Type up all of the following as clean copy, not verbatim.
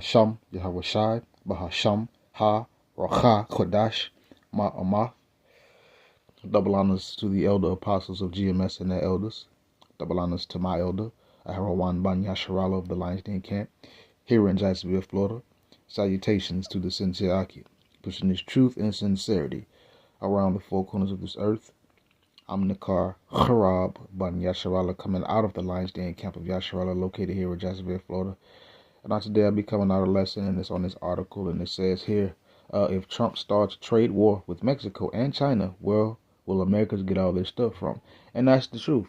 Sham Yahawashai, Bahasham, Ha, Racha, Kodash, Ma'amah. Double honors to the elder apostles of GMS and their elders. Double honors to my elder, Aharawan Ban Yasharala of the Lions Den camp, here in Jacksonville, Florida. Salutations to the sincere Aki, pushing this truth and sincerity around the four corners of this earth. I'm Nakar Harab Ban Yasharala, coming out of the Lions Den camp of Yasharala, located here in Jacksonville, Florida. And today I'll be coming out a lesson, and it's on this article, and it says here, if Trump starts a trade war with Mexico and China, where will Americans get all their stuff from? And that's the truth.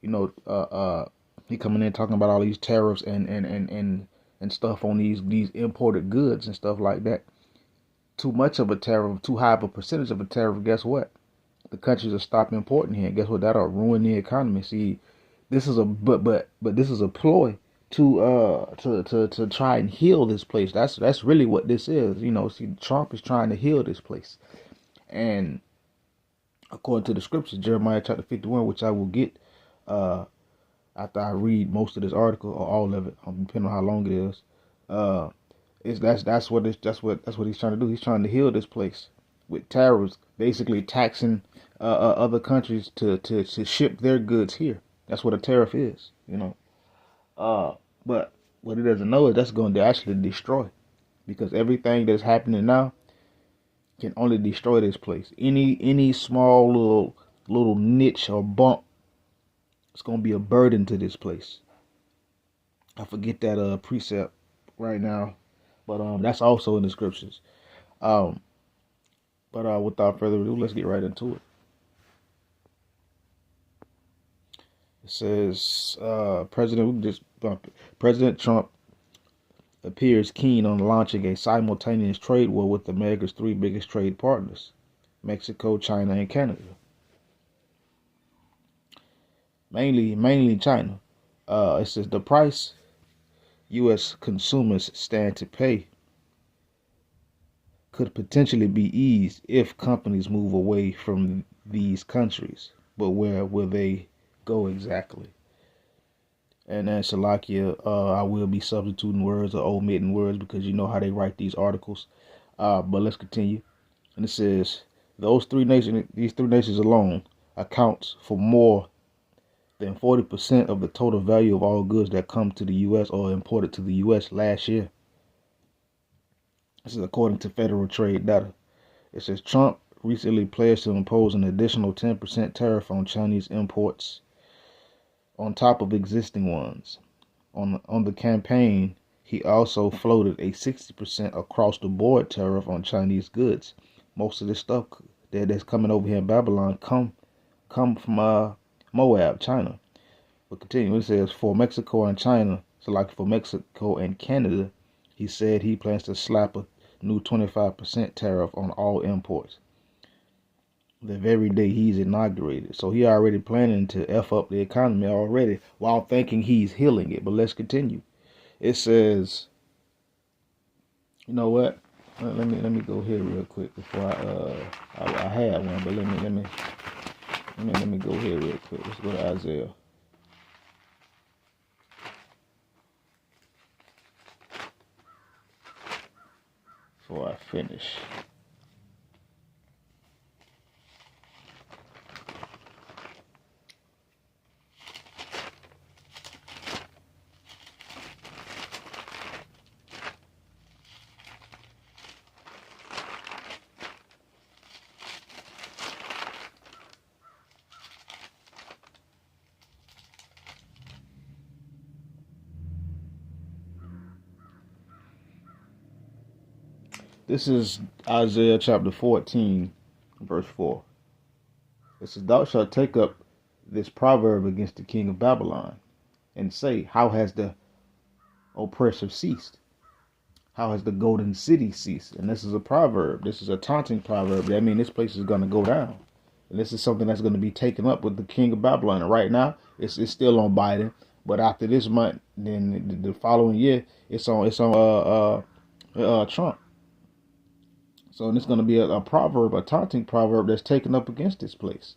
You know, he coming in talking about all these tariffs and stuff on these imported goods and stuff like that. Too much of a tariff, too high of a percentage of a tariff, guess what? The countries will stop importing here. And guess what? That'll ruin the economy. See, this is a but this is a ploy to try and heal this place. That's really what this is. You know, see, Trump is trying to heal this place. And according to the scriptures, Jeremiah chapter 51, which I will get after I read most of this article or all of it, depending on how long it is. That's what he's trying to do. He's trying to heal this place with tariffs, basically taxing other countries to ship their goods here. That's what a tariff is, you know. But what he doesn't know is that's going to actually destroy, because everything that's happening now can only destroy this place. Any small little niche or bump, it's going to be a burden to this place. I forget that precept right now, but that's also in the scriptures. But without further ado, let's get right into it. It says President Trump appears keen on launching a simultaneous trade war with America's three biggest trade partners, Mexico, China, and Canada. Mainly China. It says the price U.S. consumers stand to pay could potentially be eased if companies move away from these countries. But where will they go exactly? And then Salakia, I will be substituting words or omitting words because you know how they write these articles. But let's continue. And it says these three nations alone accounts for more than 40% of the total value of all goods that come to the U.S. or imported to the U.S. last year. This is according to federal trade data. It says Trump recently pledged to impose an additional 10% tariff on Chinese imports on top of existing ones. On the campaign, he also floated a 60% across-the-board tariff on Chinese goods. Most of this stuff that's coming over here in Babylon come from Moab, China. But continue, it says for Mexico and China, so like for Mexico and Canada, he said he plans to slap a new 25% tariff on all imports the very day he's inaugurated. So he already planning to F up the economy already while thinking he's healing it. But let's continue. It says, you know what? Let me go here real quick before I had one, but let me go here real quick. Let's go to Isaiah. Before I finish. This is Isaiah chapter 14, verse 4. It says, thou shalt take up this proverb against the king of Babylon, and say, how has the oppressor ceased? How has the golden city ceased? And this is a proverb. This is a taunting proverb. That means this place is going to go down. And this is something that's going to be taken up with the king of Babylon. And right now, it's still on Biden. But after this month, then the following year, it's on Trump. So it's going to be a proverb, a taunting proverb that's taken up against this place.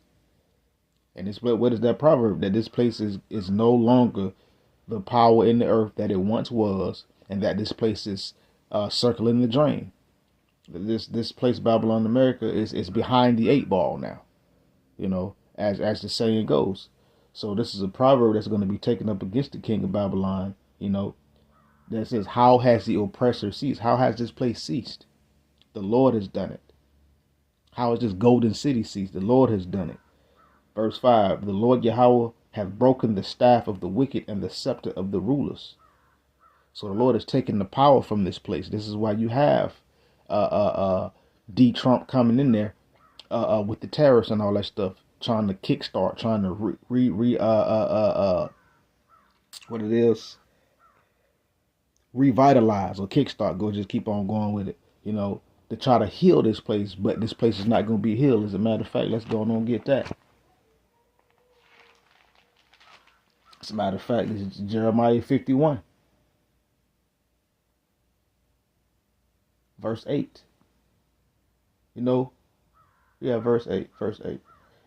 And what is that proverb? That this place is no longer the power in the earth that it once was. and that this place is circling the drain. This place, Babylon America, is behind the 8 ball now, as the saying goes. So this is a proverb that's going to be taken up against the king of Babylon, that says, how has the oppressor ceased? How has this place ceased? The Lord has done it. How has this golden city ceased? The Lord has done it. Verse 5, the Lord Yahweh hath broken the staff of the wicked and the scepter of the rulers. So the Lord has taken the power from this place. This is why you have D. Trump coming in there with the tariffs and all that stuff, trying to kickstart, trying to revitalize or kickstart. Go just keep on going with it, to try to heal this place. But this place is not going to be healed. As a matter of fact, let's go on and get that. As a matter of fact, this is Jeremiah 51. Verse 8. Verse 8.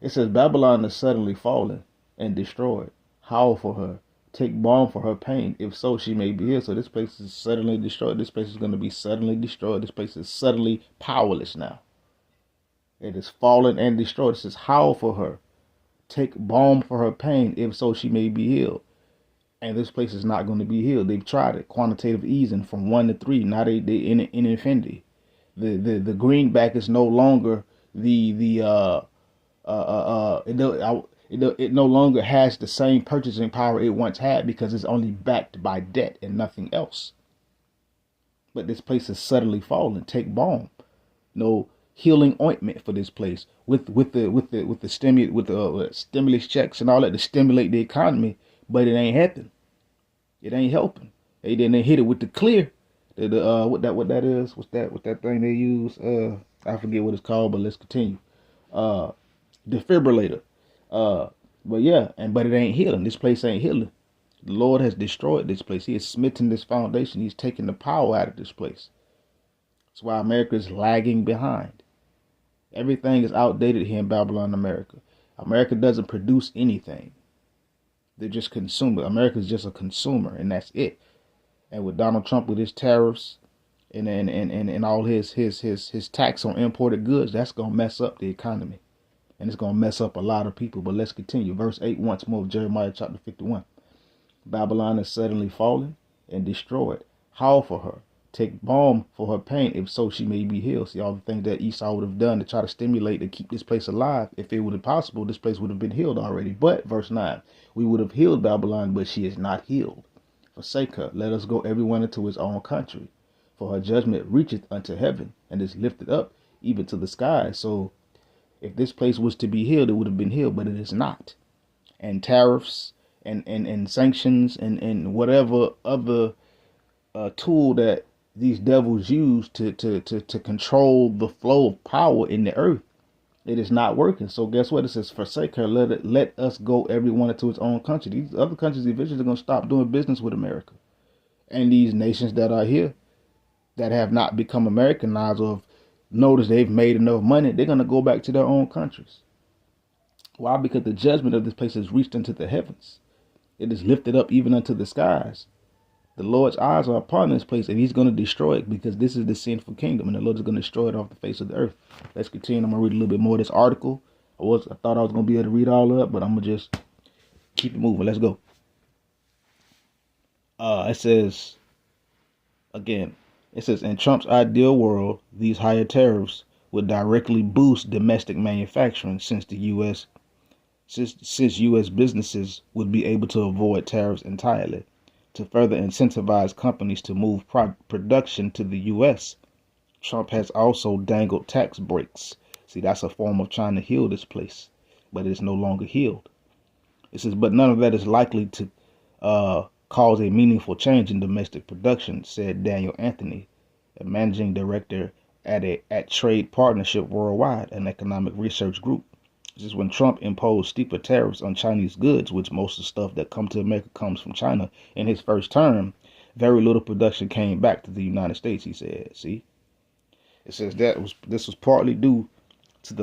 It says, Babylon is suddenly fallen and destroyed. Howl for her. Take balm for her pain. If so, she may be healed. So this place is suddenly destroyed. This place is going to be suddenly destroyed. This place is suddenly powerless now. It is fallen and destroyed. It says, howl for her. Take balm for her pain. If so, she may be healed. And this place is not going to be healed. They've tried it. Quantitative easing from 1 to 3. Now they in infinity. The greenback is no longer it no longer has the same purchasing power it once had, because it's only backed by debt and nothing else. But this place is suddenly falling. Take balm. No healing ointment for this place with the stimulus checks and all that to stimulate the economy, but it ain't helping. It ain't helping. They hit it with the clear. What that is? What's that thing they use? I forget what it's called, but let's continue. Defibrillator. But it ain't healing. This place ain't healing. The Lord has destroyed this place. He has smitten this foundation. He's taken the power out of this place. That's why America is lagging behind. Everything is outdated here in Babylon, America. America doesn't produce anything. They're just consumers. America is just a consumer, and that's it. And with Donald Trump, with his tariffs and all his tax on imported goods, that's gonna mess up the economy, and it's gonna mess up a lot of people. But let's continue. Verse 8 once more of Jeremiah chapter 51. Babylon is suddenly fallen and destroyed. Howl for her. Take balm for her pain, if so she may be healed. See, all the things that Esau would have done to try to stimulate to keep this place alive. If it would have been possible, this place would have been healed already. But verse 9, we would have healed Babylon, but she is not healed. Forsake her. Let us go everyone into his own country. For her judgment reacheth unto heaven, and is lifted up even to the sky. So if this place was to be healed, it would have been healed, but it is not. And tariffs and sanctions and whatever other tool that these devils use to control the flow of power in the earth, it is not working. So guess what? It says, forsake her, let us go everyone into its own country. These other countries eventually are going to stop doing business with America. And these nations that are here that have not become Americanized or notice they've made enough money, they're going to go back to their own countries. Why? Because the judgment of this place has reached into the heavens. It is lifted up even unto the skies. The Lord's eyes are upon this place, and he's going to destroy it, because this is the sinful kingdom, and the Lord is going to destroy it off the face of the earth. Let's continue. I'm going to read a little bit more of this article. I thought I was going to be able to read all up, but I'm going to just keep it moving. Let's go. It says, in Trump's ideal world, these higher tariffs would directly boost domestic manufacturing, since U.S. businesses would be able to avoid tariffs entirely. To further incentivize companies to move production to the U.S., Trump has also dangled tax breaks. See, that's a form of trying to heal this place, but it's no longer healed. It says, but none of that is likely to cause a meaningful change in domestic production, said Daniel Anthony, a managing director at Trade Partnership Worldwide, an economic research group. This is when Trump imposed steeper tariffs on Chinese goods, which most of the stuff that come to America comes from China. In his first term, very little production came back to the United States, he said. See, it says this was partly due to a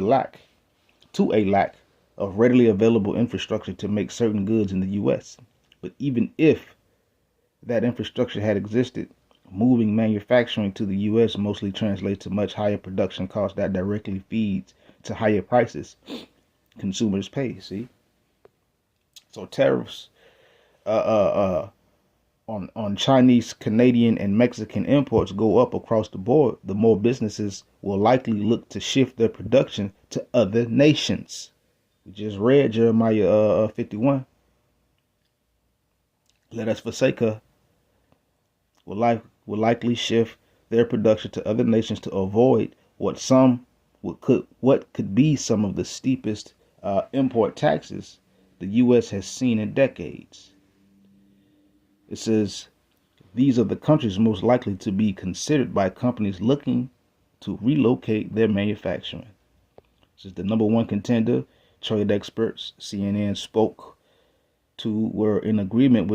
lack of readily available infrastructure to make certain goods in the U.S. But even if that infrastructure had existed, moving manufacturing to the U.S. mostly translates to much higher production costs that directly feeds to higher prices consumers pay. See, so tariffs on Chinese, Canadian, and Mexican imports go up across the board, the more businesses will likely look to shift their production to other nations. We just read Jeremiah 51. Let us forsake her. Will likely shift their production to other nations to avoid what could be some of the steepest import taxes the U.S. has seen in decades. It says these are the countries most likely to be considered by companies looking to relocate their manufacturing. This is the number one contender. Trade experts CNN spoke to were in agreement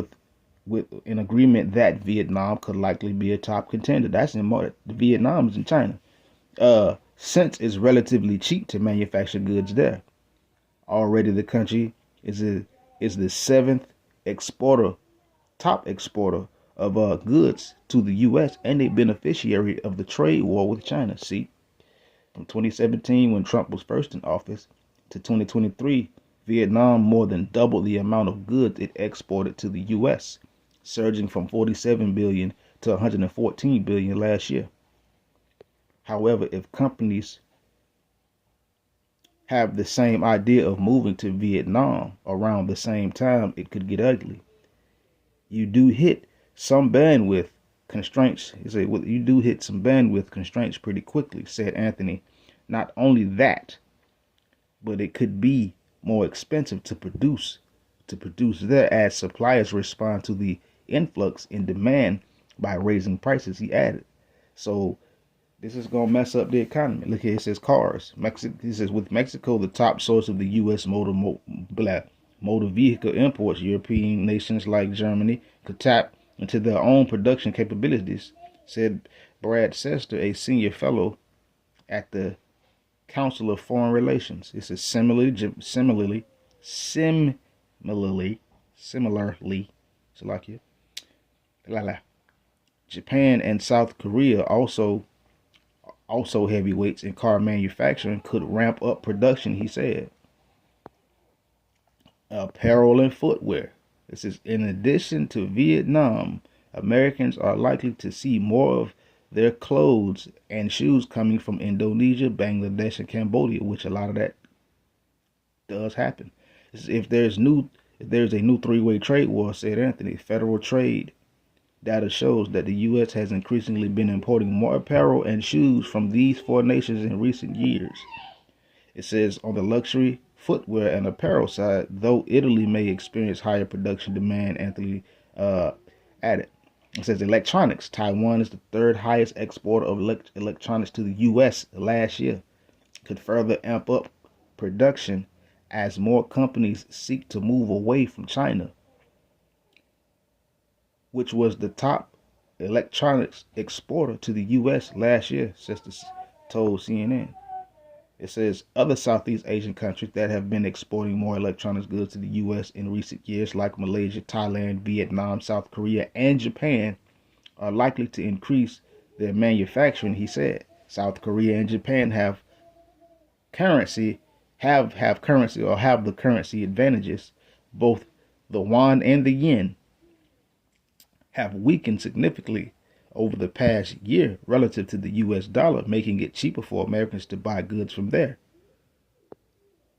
that Vietnam could likely be a top contender. That's in Vietnam is in China. Since it's relatively cheap to manufacture goods there. Already the country is the seventh top exporter of goods to the U.S. and a beneficiary of the trade war with China. See, from 2017, when Trump was first in office, to 2023, Vietnam more than doubled the amount of goods it exported to the U.S., surging from 47 billion to 114 billion last year. However, if companies have the same idea of moving to Vietnam around the same time, it could get ugly. You do hit some bandwidth constraints. You do hit some bandwidth constraints pretty quickly, said Anthony. Not only that, but it could be more expensive to produce there as suppliers respond to the influx in demand by raising prices, he added. So this is going to mess up the economy. Look here, it says cars. He says with Mexico the top source of the U.S. motor vehicle imports, European nations like Germany could tap into their own production capabilities, said Brad Sester, a senior fellow at the Council of Foreign Relations. It says similarly, Japan and South Korea, also heavyweights in car manufacturing, could ramp up production, he said. Apparel and footwear. This is in addition to Vietnam, Americans are likely to see more of their clothes and shoes coming from Indonesia, Bangladesh, and Cambodia, which a lot of that does happen. If there's a new three-way trade war, said Anthony, federal trade data shows that the U.S. has increasingly been importing more apparel and shoes from these four nations in recent years. It says on the luxury, footwear, and apparel side, though Italy may experience higher production demand, Anthony added. It says electronics. Taiwan is the third highest exporter of electronics to the U.S. last year. Could further amp up production as more companies seek to move away from China, which was the top electronics exporter to the U.S. last year, Sester told CNN. It says other Southeast Asian countries that have been exporting more electronics goods to the U.S. in recent years, like Malaysia, Thailand, Vietnam, South Korea, and Japan, are likely to increase their manufacturing, he said. South Korea and Japan have the currency advantages. Both the yuan and the yen have weakened significantly over the past year relative to the U.S. dollar, making it cheaper for Americans to buy goods from there.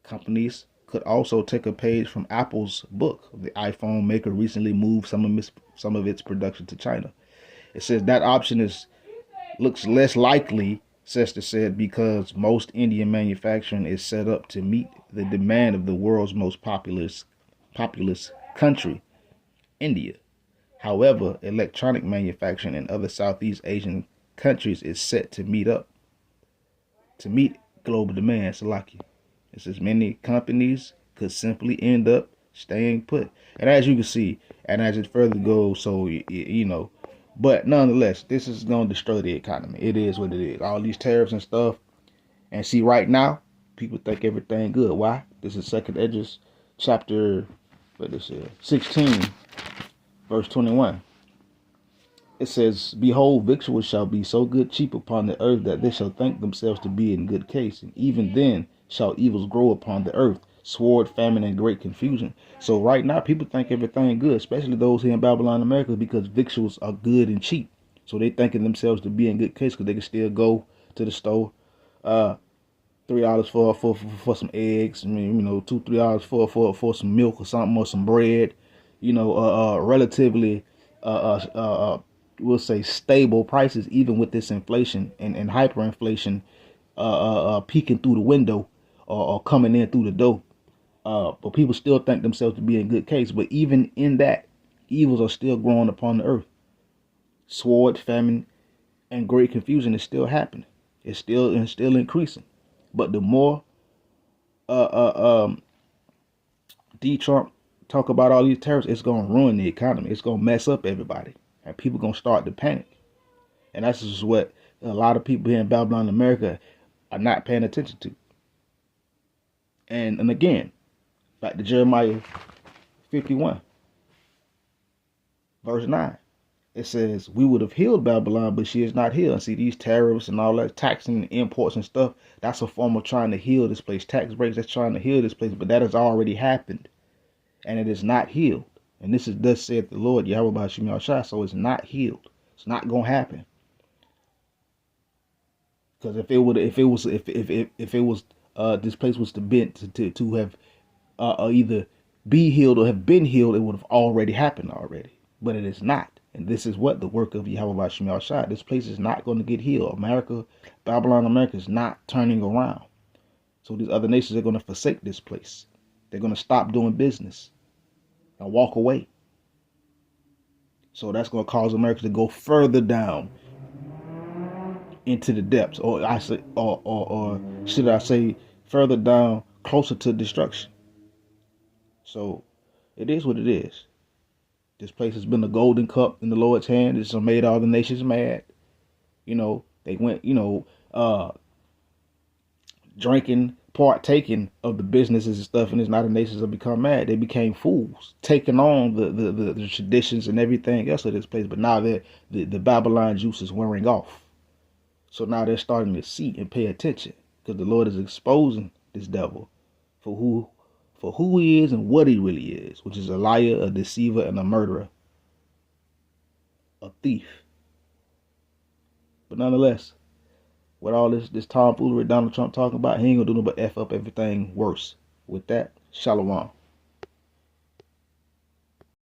Companies could also take a page from Apple's book. The iPhone maker recently moved some of its production to China. It says that option looks less likely, Sester said, because most Indian manufacturing is set up to meet the demand of the world's most populous country, India. However, electronic manufacturing in other Southeast Asian countries is set to meet global demand. Salaki. It says many companies could simply end up staying put. And as you can see, and as it further goes, so, but nonetheless, this is going to destroy the economy. It is what it is. All these tariffs and stuff. And see, right now, people think everything good. Why? This is 2nd Esdras, chapter 16. Verse 21. It says, "Behold, victuals shall be so good cheap upon the earth that they shall think themselves to be in good case. And even then shall evils grow upon the earth, sword, famine, and great confusion." So right now, people think everything good, especially those here in Babylon, America, because victuals are good and cheap. So they thinking themselves to be in good case because they can still go to the store, $3 for some eggs. I mean, $2-3 for some milk or something, or some bread. Relatively, we'll say stable prices, even with this inflation and hyperinflation, peeking through the window or coming in through the door. But people still think themselves to be in good case. But even in that, evils are still growing upon the earth. Sword, famine, and great confusion is still happening. It's still increasing. But the more D. Trump talk about all these tariffs, it's gonna ruin the economy. It's gonna mess up everybody, and people gonna start to panic. And that's just what a lot of people here in Babylon, America, are not paying attention to. And again, back to Jeremiah 51, verse 9. It says, "We would have healed Babylon, but she is not healed." And see, these tariffs and all that, taxing imports and stuff, that's a form of trying to heal this place. Tax breaks, that's trying to heal this place, but that has already happened. And it is not healed. And this is thus saith the Lord, Yahweh B'Hashem Yahushua. So it's not healed. It's not gonna happen. Because if this place was to have either be healed or have been healed, it would have already happened already. But it is not. And this is what the work of Yahweh B'Hashem Yahushua. This place is not going to get healed. Babylon, America is not turning around. So these other nations are going to forsake this place. They're going to stop doing business and walk away. So that's going to cause America to go further down into the depths, or should I say, further down, closer to destruction. So it is what it is. This place has been a golden cup in the Lord's hand. It's made all the nations mad. They went, drinking, partaking of the businesses and stuff, and it's not the nations have become mad. They became fools, taking on the traditions and everything else of this place. But now the Babylon juice is wearing off. So now they're starting to see and pay attention, because the Lord is exposing this devil for who he is and what he really is, which is a liar, a deceiver, and a murderer, a thief. But nonetheless, with all this tomfoolery Donald Trump talking about, he ain't gonna do nothing but F up everything worse. With that, shalom.